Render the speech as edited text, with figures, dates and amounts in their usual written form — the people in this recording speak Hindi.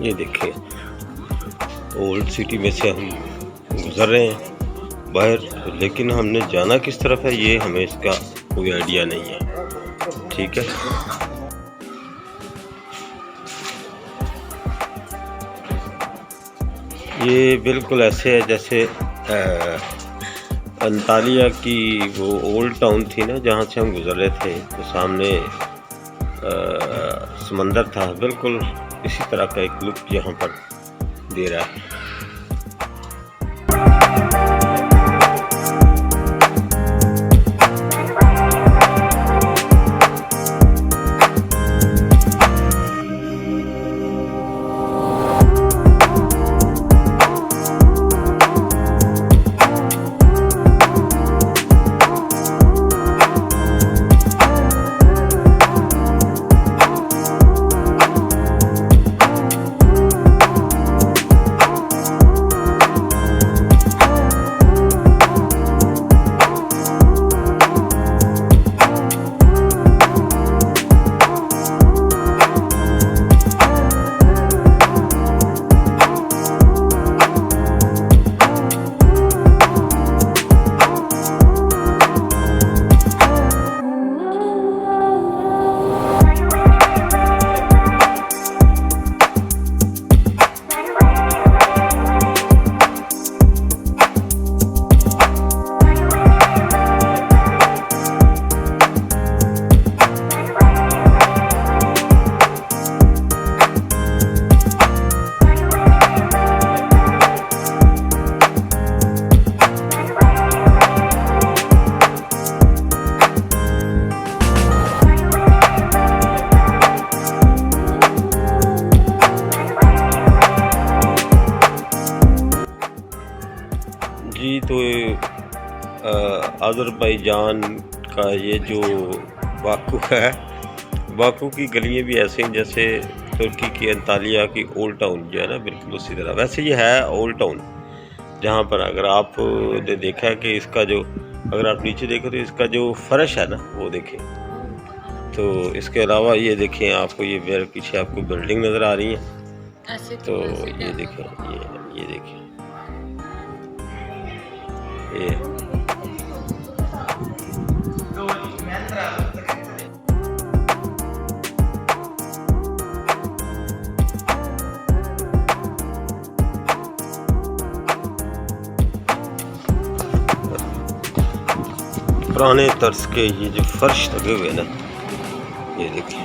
ये देखिए ओल्ड सिटी में से हम गुजर रहे हैं बाहर, लेकिन हमने जाना किस तरफ है ये हमें इसका कोई आइडिया नहीं है। ठीक है, ये बिल्कुल ऐसे है जैसे अंतालिया की वो ओल्ड टाउन थी ना, जहाँ से हम गुजर रहे थे, तो सामने समंदर था। बिल्कुल इसी तरह का एक लुक यहाँ पर दे रहा है। जी तो अज़रबैजान का ये जो बाकू है, बाकू की गलियाँ भी ऐसे हैं जैसे तुर्की की अंतालिया की ओल्ड टाउन जो है ना, बिल्कुल उसी तरह। वैसे ये है ओल्ड टाउन, जहाँ पर अगर आपने देखा है कि इसका जो, अगर आप नीचे देखो तो इसका जो फर्श है ना वो देखें। तो इसके अलावा ये देखें, आपको ये मेरे पीछे आपको बिल्डिंग नज़र आ रही है। तो ये देखें, ये देखें, ये पुराने तर्ज के ये जो फर्श लगे हुए ना, ये देखिए।